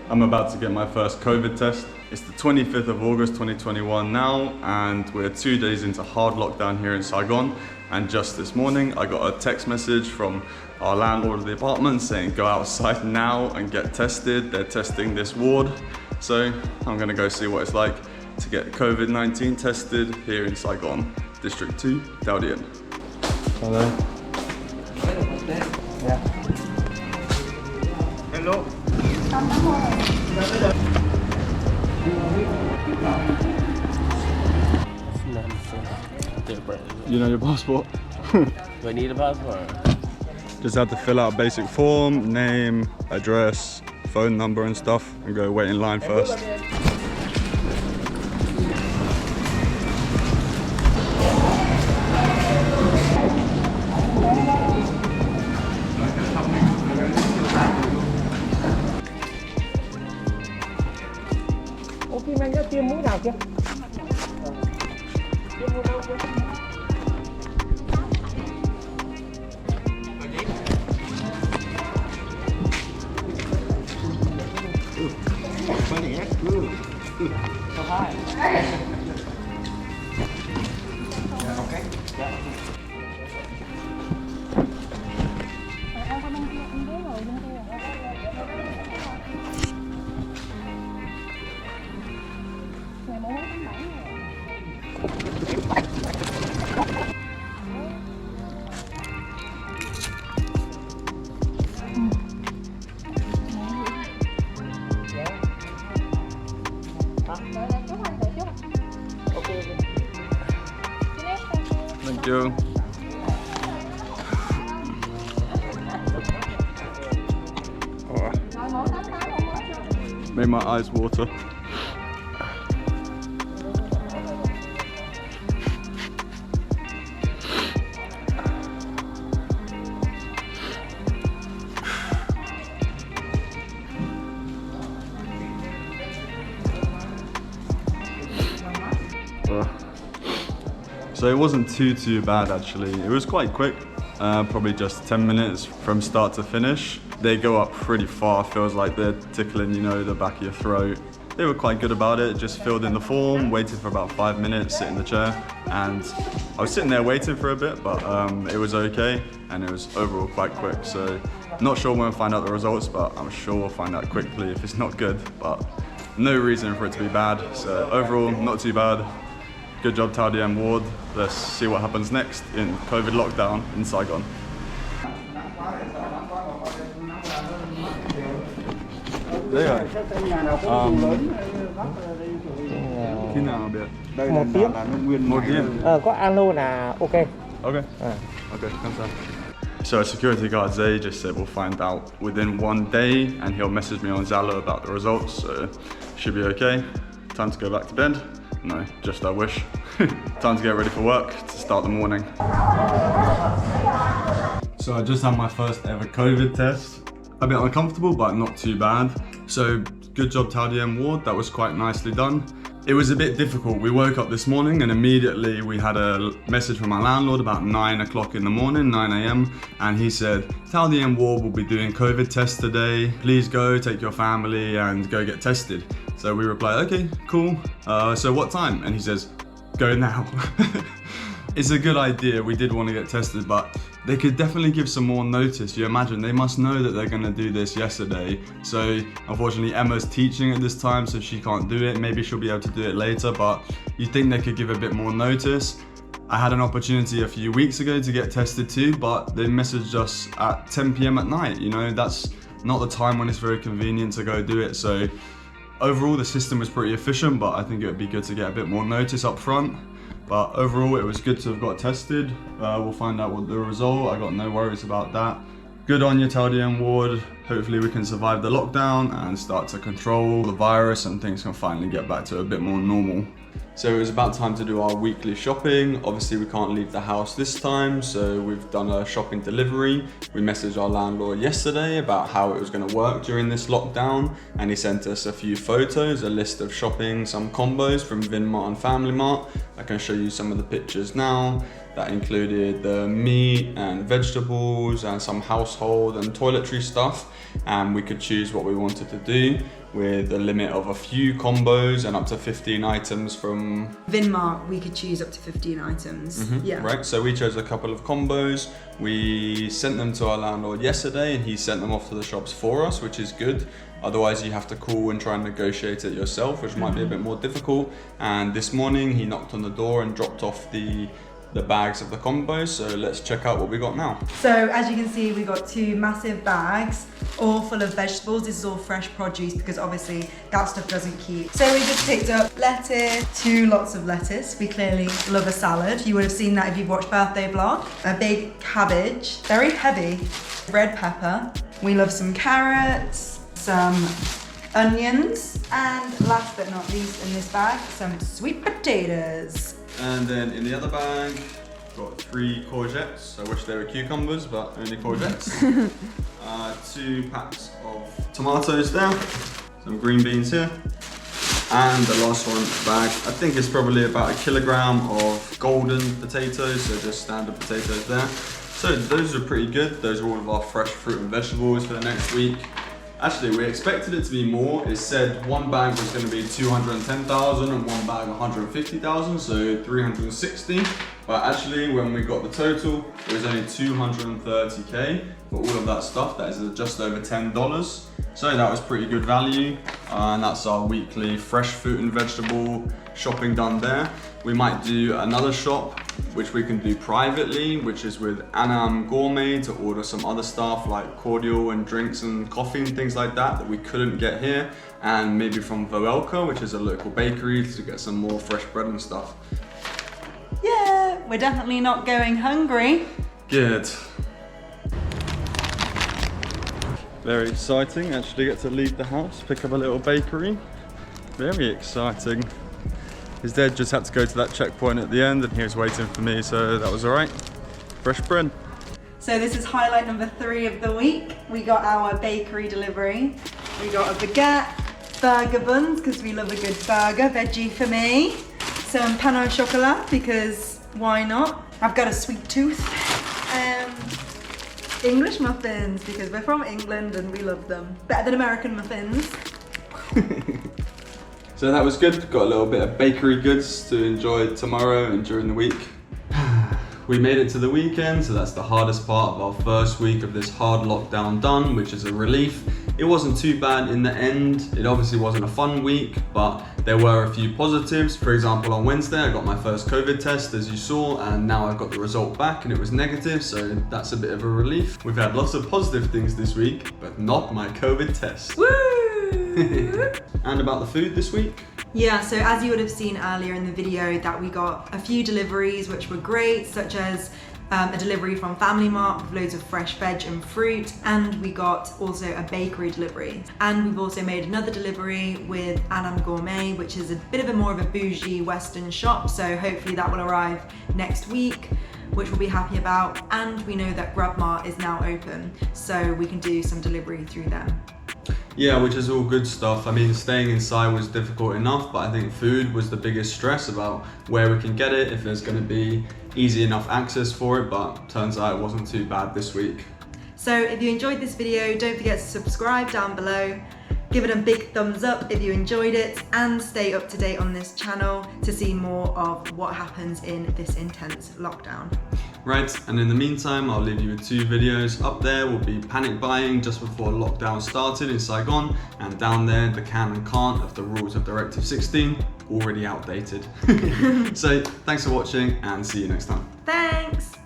I'm about to get my first COVID test. It's the 25th of August 2021 now, and we're 2 days into hard lockdown here in Saigon. And just this morning, I got a text message from our landlord of the apartment saying go outside now and get tested. They're testing this ward. So I'm gonna go see what it's like to get COVID-19 tested here in Saigon, District 2, Dao Dien. Hello. Yeah. Hello. You know your passport? Do I need a passport? Just have to fill out a basic form, name, address, phone number and stuff, and go wait in line first. Kim Anh đã tiêm mũi nào chưa? Tiêm mũi đâu chưa? Thank you. Oh. Made my eyes water. So it wasn't too bad actually. It was quite quick, probably just 10 minutes from start to finish. They go up pretty far, feels like they're tickling, you know, the back of your throat. They were quite good about it, just filled in the form, waited for about 5 minutes, sit in the chair, and I was sitting there waiting for a bit, but it was okay, and it was overall quite quick. So not sure when we'll find out the results, but I'm sure we'll find out quickly if it's not good, but no reason for it to be bad. So overall, not too bad. Good job, Dao Dien ward. Let's see what happens next in COVID lockdown in Saigon. Đây khi nào biết? Đây một tiếng. Một tiếng. Có alo là ok. Okay. Okay, comes out. So a security guard Zay just said we'll find out within 1 day, and he'll message me on Zalo about the results. So should be okay. Time to go back to bed. No, just I wish. Time to get ready for work to start the morning. So I just had my first ever COVID test. A bit uncomfortable, but not too bad. So good job, Dao Dien ward. That was quite nicely done. It was a bit difficult. We woke up this morning and immediately we had a message from our landlord about 9 o'clock in the morning, 9 a.m. And he said, Dao Dien ward will be doing COVID tests today. Please go, take your family and go get tested. So we replied, okay, cool. So what time? And he says, go now. It's a good idea. We did want to get tested, but they could definitely give some more notice. You imagine, they must know that they're going to do this yesterday. So unfortunately, Emma's teaching at this time, so she can't do it. Maybe she'll be able to do it later, but you think they could give a bit more notice. I had an opportunity a few weeks ago to get tested too, but they messaged us at 10 p.m. at night. You know, that's not the time when it's very convenient to go do it. So overall, the system was pretty efficient, but I think it would be good to get a bit more notice up front. But overall, it was good to have got tested. We'll find out what the result. I got no worries about that. Good on you, Dao Dien ward. Hopefully we can survive the lockdown and start to control the virus and things can finally get back to a bit more normal. So it was about time to do our weekly shopping. Obviously we can't leave the house this time, so we've done a shopping delivery. We messaged our landlord yesterday about how it was going to work during this lockdown, and he sent us a few photos, a list of shopping, some combos from FamilyMart and FamilyMart. I can show you some of the pictures now. That included the meat and vegetables and some household and toiletry stuff, and we could choose what we wanted to do. with a limit of a few combos and up to 15 items from FamilyMart, we could choose up to 15 items. Yeah. Right, so we chose a couple of combos. We sent them to our landlord yesterday and he sent them off to the shops for us, which is good. Otherwise you have to call and try and negotiate it yourself, which might be a bit more difficult. And this morning he knocked on the door and dropped off the bags of the combos. So let's check out what we got now. So as you can see, we got 2 massive bags, all full of vegetables. This is all fresh produce because obviously that stuff doesn't keep. So we just picked up lettuce, 2 lots of lettuce. We clearly love a salad. You would have seen that if you've watched birthday vlog. A big cabbage, very heavy. Red pepper. We love some carrots, some onions, and last but not least in this bag, some sweet potatoes. And then in the other bag, got 3 courgettes. I wish they were cucumbers, but only courgettes. 2 packs of tomatoes there, some green beans here. And the last one bag, I think it's probably about 1 kilogram of golden potatoes, so just standard potatoes there. So those are pretty good. Those are all of our fresh fruit and vegetables for the next week. Actually, we expected it to be more. It said one bag was going to be 210,000 and one bag 150,000, so 360. But actually, when we got the total, it was only 230k for all of that stuff. That is just over $10. So that was pretty good value. And that's our weekly fresh fruit and vegetable shopping done there. We might do another shop, which we can do privately, which is with Annam Gourmet, to order some other stuff like cordial and drinks and coffee and things like that we couldn't get here. And maybe from Voelka, which is a local bakery, to get some more fresh bread and stuff. Yeah, we're definitely not going hungry. Good. Very exciting, actually get to leave the house, pick up a little bakery. Very exciting. His dad just had to go to that checkpoint at the end and he was waiting for me, so that was all right. Fresh bread. So this is highlight number 3 of the week. We got our bakery delivery. We got a baguette, burger buns, because we love a good burger, veggie for me. Some pain au chocolat, because why not? I've got a sweet tooth. English muffins, because we're from England and we love them. Better than American muffins. So that was good. Got a little bit of bakery goods to enjoy tomorrow and during the week. We made it to the weekend, so that's the hardest part of our first week of this hard lockdown done, which is a relief. It wasn't too bad in the end. It obviously wasn't a fun week, but there were a few positives. For example, on Wednesday, I got my first COVID test, as you saw, and now I've got the result back and it was negative, so that's a bit of a relief. We've had lots of positive things this week, but not my COVID test. Woo! And about the food this week? Yeah, so as you would have seen earlier in the video, that we got a few deliveries which were great, such as a delivery from FamilyMart with loads of fresh veg and fruit, and we got also a bakery delivery. And we've also made another delivery with Annam Gourmet, which is a bit of a more of a bougie Western shop, so hopefully that will arrive next week, which we'll be happy about. And we know that GrubMart is now open, so we can do some delivery through them. Yeah, which is all good stuff. I mean, staying inside was difficult enough, but I think food was the biggest stress about where we can get it, if there's going to be easy enough access for it, but turns out it wasn't too bad this week. So if you enjoyed this video, don't forget to subscribe down below. Give it a big thumbs up if you enjoyed it, and stay up to date on this channel to see more of what happens in this intense lockdown. Right, and in the meantime, I'll leave you with 2 videos. Up there will be panic buying just before lockdown started in Saigon, and down there, the can and can't of the rules of Directive 16, already outdated. So thanks for watching and see you next time. Thanks!